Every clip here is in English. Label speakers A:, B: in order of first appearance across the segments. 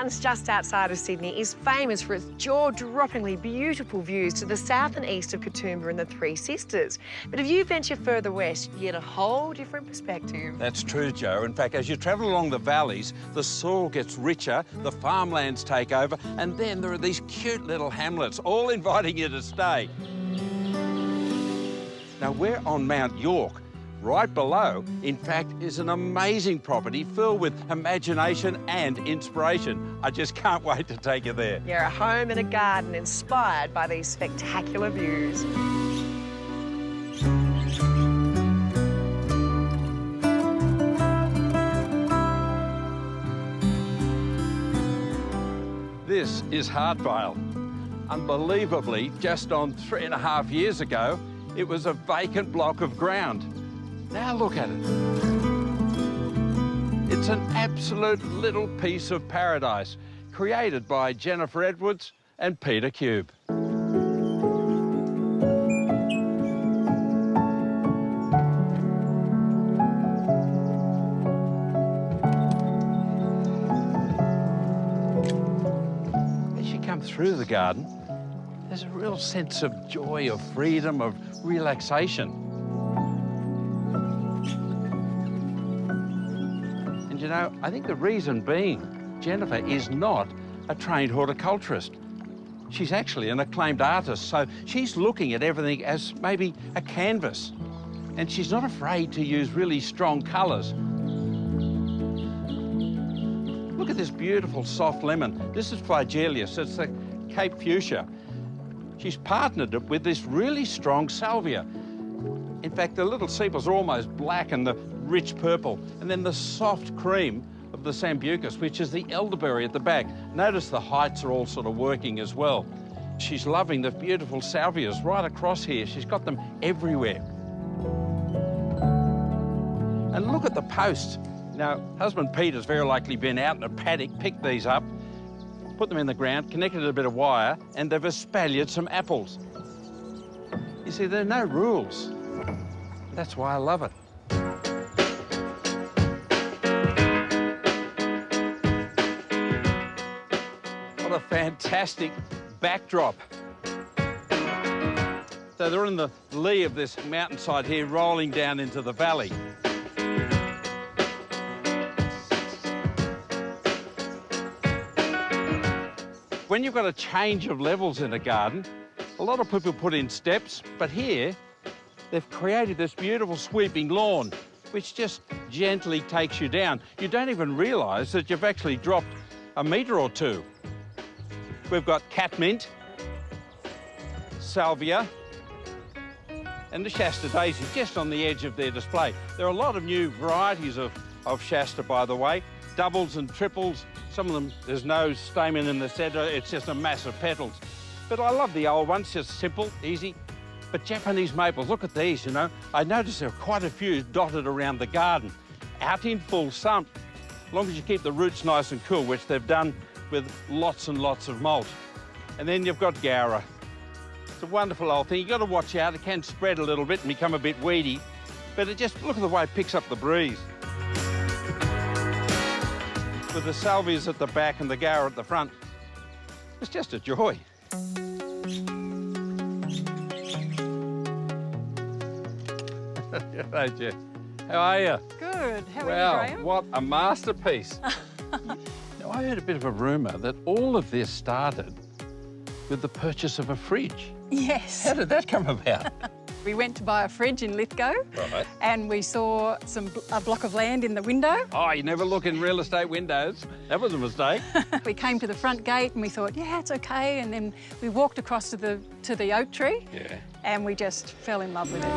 A: Mountains just outside of Sydney is famous for its jaw-droppingly beautiful views to the south and east of Katoomba and the Three Sisters. But if you venture further west, you get a whole different perspective.
B: That's true, Jo. In fact, as you travel along the valleys, the soil gets richer, the farmlands take over, and then there are these cute little hamlets, all inviting you to stay. Now, we're on Mount York. Right below, in fact, is an amazing property filled with imagination and inspiration. I just can't wait to take you there.
A: Yeah, a home and a garden inspired by these spectacular views.
B: This is Hartvale. Unbelievably, just on 3.5 years ago, it was a vacant block of ground. Now look at it. It's an absolute little piece of paradise, created by Jennifer Edwards and Peter Kube. As you come through the garden, there's a real sense of joy, of freedom, of relaxation. You know, I think the reason being, Jennifer is not a trained horticulturist. She's actually an acclaimed artist, so she's looking at everything as maybe a canvas. And she's not afraid to use really strong colours. Look at this beautiful soft lemon. This is Flagellus, it's the Cape Fuchsia. She's partnered it with this really strong salvia. In fact, the little sepals are almost black and the rich purple, and then the soft cream of the sambucus, which is the elderberry at the back. Notice the heights are all sort of working as well. She's loving the beautiful salvias right across here. She's got them everywhere. And look at the posts. Now, husband Peter's very likely been out in a paddock, picked these up, put them in the ground, connected a bit of wire, and they've espaliered some apples. You see, there are no rules. That's why I love it. What a fantastic backdrop. So they're in the lee of this mountainside here, rolling down into the valley. When you've got a change of levels in a garden, a lot of people put in steps, but here they've created this beautiful sweeping lawn, which just gently takes you down. You don't even realise that you've actually dropped a metre or two. We've got catmint, salvia, and the Shasta daisy just on the edge of their display. There are a lot of new varieties of Shasta, by the way, doubles and triples. Some of them, there's no stamen in the centre, it's just a mass of petals. But I love the old ones, just simple, easy. But Japanese maples, look at these, you know. I noticed there are quite a few dotted around the garden, out in full sun, as long as you keep the roots nice and cool, which they've done with lots and lots of mulch. And then you've got Gowra. It's a wonderful old thing. You've got to watch out. It can spread a little bit and become a bit weedy, but it just, look at the way it picks up the breeze. With the salvias at the back and the Gowra at the front, it's just a joy. Hello, Jess. How are you?
C: Good. How are you, Graham?
B: What a masterpiece. Now, I heard a bit of a rumour that all of this started with the purchase of a fridge.
C: Yes.
B: How did that come about?
C: We went to buy a fridge in Lithgow,
B: Right.
C: and we saw a block of land in the window.
B: Oh, you never look in real estate windows. That was a mistake.
C: We came to the front gate and we thought, yeah, it's okay. And then we walked across to the oak tree.
B: Yeah.
C: And we just fell in love with it.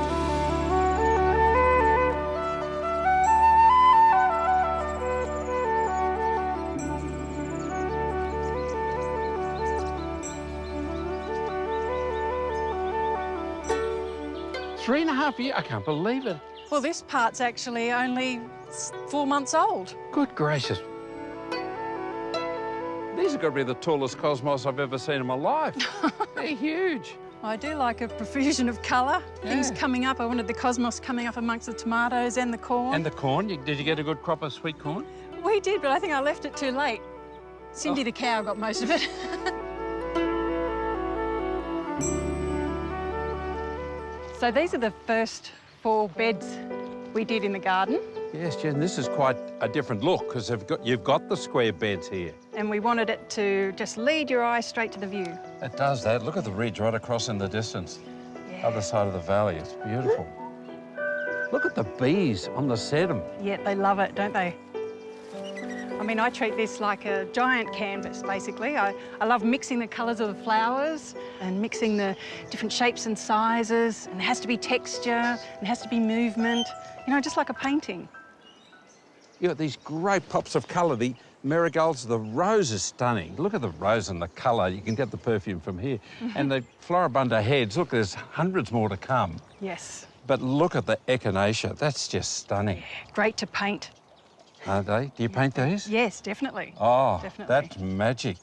B: Three and a half years? I can't believe it.
C: Well, this part's actually only 4 months old.
B: Good gracious. These have got to be the tallest cosmos I've ever seen in my life. They're huge.
C: I do like a profusion of colour.
B: Yeah.
C: Things coming up. I wanted the cosmos coming up amongst the tomatoes and the corn.
B: And the corn? Did you get a good crop of sweet corn?
C: We did, but I think I left it too late. Cindy the cow got most of it. So these are the first 4 beds we did in the garden.
B: Yes, Jen, this is quite a different look because you've got the square beds here.
C: And we wanted it to just lead your eye straight to the view.
B: It does that. Look at the ridge right across in the distance.
C: Yeah.
B: Other side of the valley. It's beautiful. Look at the bees on the sedum.
C: Yeah, they love it, don't they? I mean, I treat this like a giant canvas, basically. I love mixing the colours of the flowers and mixing the different shapes and sizes. And there has to be texture, and there has to be movement, you know, just like a painting.
B: You've got these great pops of colour. The marigolds, the rose is stunning. Look at the rose and the colour. You can get the perfume from here. And the floribunda heads, look, there's hundreds more to come.
C: Yes.
B: But look at the echinacea. That's just stunning.
C: Great to paint.
B: Aren't they? Do you paint these?
C: Yes, definitely.
B: Oh,
C: Definitely.
B: that's magic.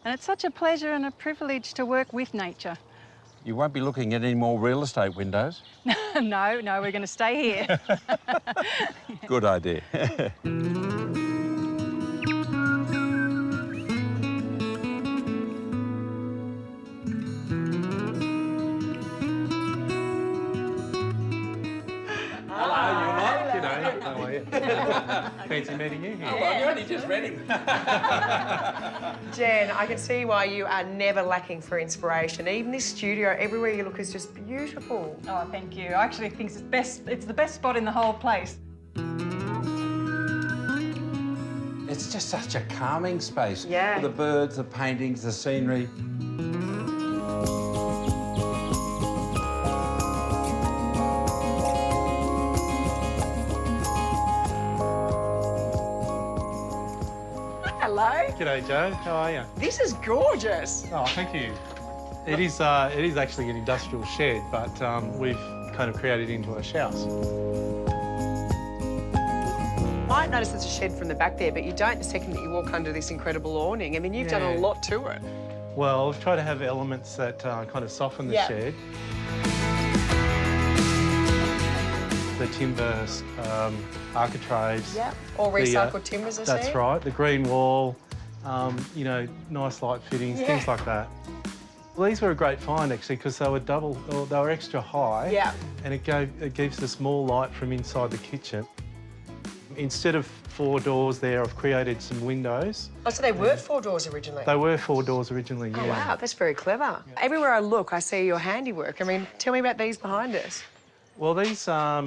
C: And it's such a pleasure and a privilege to work with nature.
B: You won't be looking at any more real estate windows?
C: No, we're going to stay here.
B: Good idea.
D: Fancy meeting you here.
B: Well, you only just read him.
A: Jen, I can see why you are never lacking for inspiration. Even this studio, everywhere you look is just beautiful.
C: Oh, thank you. I actually think it's the best spot in the whole place.
B: It's just such a calming space.
A: Yeah.
B: The birds, the paintings, the scenery.
A: Hello.
D: G'day, Joe. How are you?
A: This is gorgeous.
D: Oh, thank you. It is actually an industrial shed, but we've kind of created it into a house.
A: You might notice there's a shed from the back there, but you don't the second that you walk under this incredible awning. I mean, you've done a lot to it.
D: Well, I've tried to have elements that kind of soften the shed. The timber architraves.
A: Yeah. All recycled timbers, I see.
D: That's right. The green wall, you know, nice light fittings, things like that. Well, these were a great find, actually, because they were they were extra high.
A: Yeah.
D: And it gives us more light from inside the kitchen. Instead of 4 doors there, I've created some windows.
A: Oh, so they were 4 doors originally?
D: They were 4 doors originally, yeah.
A: Oh, wow, that's very clever. Yeah. Everywhere I look, I see your handiwork. I mean, tell me about these behind us.
D: Well, these are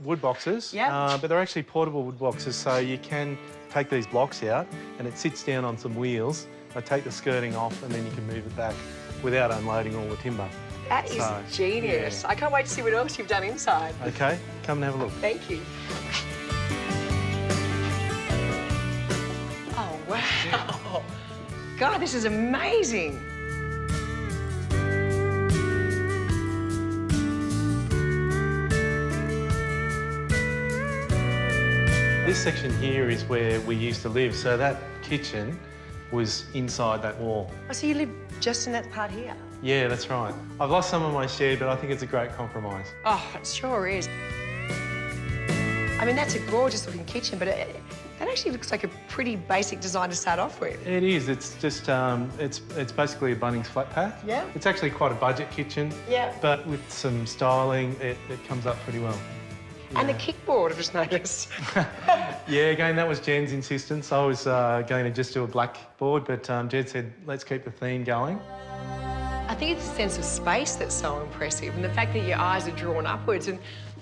D: wood boxes, but they're actually portable wood boxes, so you can take these blocks out and it sits down on some wheels. I take the skirting off and then you can move it back without unloading all the timber.
A: That is genius. Yeah. I can't wait to see what else you've done inside.
D: OK, come and have a look.
A: Thank you. Oh, wow. God, this is amazing.
D: This section here is where we used to live, so that kitchen was inside that wall.
A: Oh, so you live just in that part here?
D: Yeah, that's right. I've lost some of my shed, but I think it's a great compromise.
A: Oh, it sure is. I mean, that's a gorgeous looking kitchen, but that actually looks like a pretty basic design to start off with.
D: It is. It's just, it's basically a Bunnings flat pack.
A: Yeah.
D: It's actually quite a budget kitchen.
A: Yeah.
D: But with some styling, it comes up pretty well. Yeah.
A: And the kickboard, I've just noticed.
D: Yeah, again, that was Jen's insistence. I was going to just do a black board, but Jen said, let's keep the theme going.
A: I think it's the sense of space that's so impressive, and the fact that your eyes are drawn upwards, and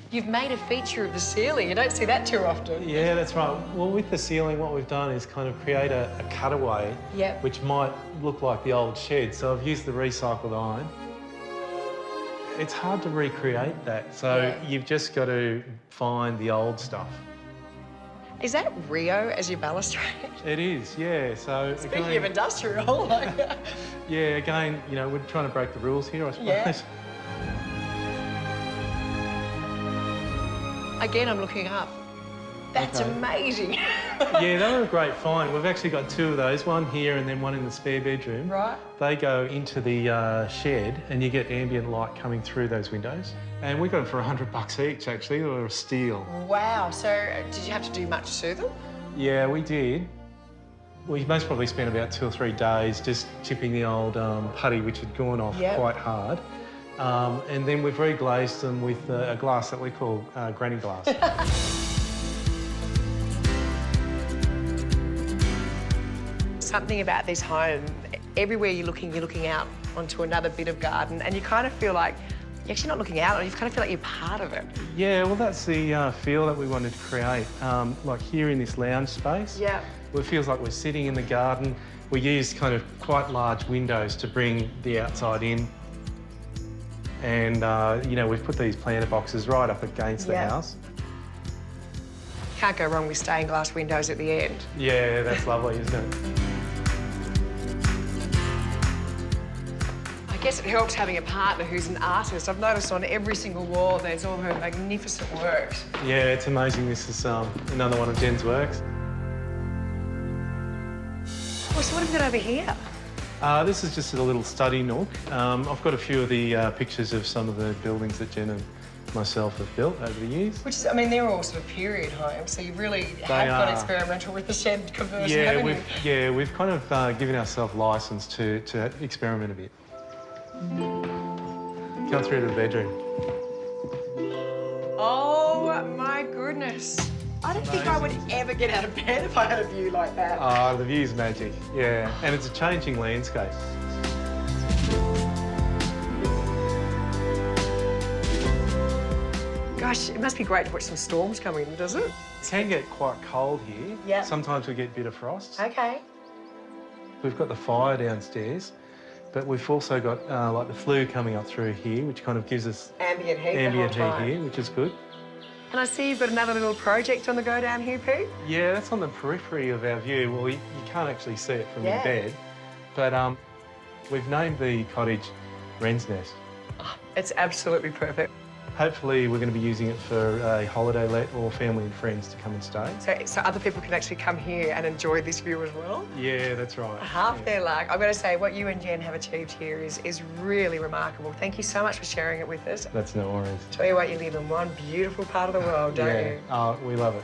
A: you've made a feature of the ceiling. You don't see that too often.
D: Yeah, that's right. Well, with the ceiling, what we've done is kind of create a cutaway, which might look like the old shed. So I've used the recycled iron. It's hard to recreate that, so you've just got to find the old stuff.
A: Is that Rio as your balustrade?
D: It is, yeah. So
A: Speaking
D: again,
A: of industrial, like...
D: Yeah, again, you know, we're trying to break the rules here, I suppose.
A: Yeah. Again, I'm looking up. That's amazing.
D: Yeah, they were a great find. We've actually got 2 of those, one here and then one in the spare bedroom.
A: Right.
D: They go into the shed and you get ambient light coming through those windows. And we got them for $100 each, actually. They were a steal.
A: Wow. So did you have to do much to them?
D: Yeah, we did. We most probably spent about 2 or 3 days just chipping the old putty, which had gone off quite hard. And then we've reglazed them with a glass that we call granny glass.
A: Something about this home, everywhere you're looking out onto another bit of garden, and you kind of feel like you're actually not looking out, you kind of feel like you're part of it.
D: Yeah, well, that's the feel that we wanted to create. Like here in this lounge space,
A: Yeah.
D: it feels like we're sitting in the garden. We used kind of quite large windows to bring the outside in. And, you know, we've put these planter boxes right up against the house.
A: Can't go wrong with stained glass windows at the end.
D: Yeah, that's lovely, isn't it?
A: I guess it helps having a partner who's an artist. I've noticed on every single wall there's all her magnificent works.
D: Yeah, it's amazing. This is another one of Jen's works.
A: Well, so what have we got over here?
D: This is just a little study nook. I've got a few of the pictures of some of the buildings that Jen and myself have built over the years.
A: Which is, I mean, they're all sort of period homes, so you really have got experimental with the shed conversion, haven't you?
D: We've kind of given ourselves licence to experiment a bit. Come through to the bedroom.
A: Oh, my goodness. I don't think I would ever get out of bed if I had a view like that.
D: Oh, the view's magic, yeah. And it's a changing landscape.
A: Gosh, it must be great to watch some storms coming in, does it?
D: It can get quite cold here.
A: Yeah.
D: Sometimes we get a bit of frost.
A: Okay.
D: We've got the fire downstairs, but we've also got like the flue coming up through here, which kind of gives us
A: Ambient heat
D: ambient
A: the whole time.
D: heat here, which is good.
A: And I see you've got another little project on the go down here, Pete.
D: Yeah, that's on the periphery of our view. Well, you can't actually see it from your bed, but we've named the cottage Wren's Nest.
A: Oh, it's absolutely perfect.
D: Hopefully, we're going to be using it for a holiday let or family and friends to come and stay.
A: So other people can actually come here and enjoy this view as well.
D: Yeah, that's right.
A: Half their luck. I've got to say, what you and Jen have achieved here is really remarkable. Thank you so much for sharing it with us.
D: That's no worries.
A: Tell you what, you live in one beautiful part of the world, don't you?
D: Oh, we love it.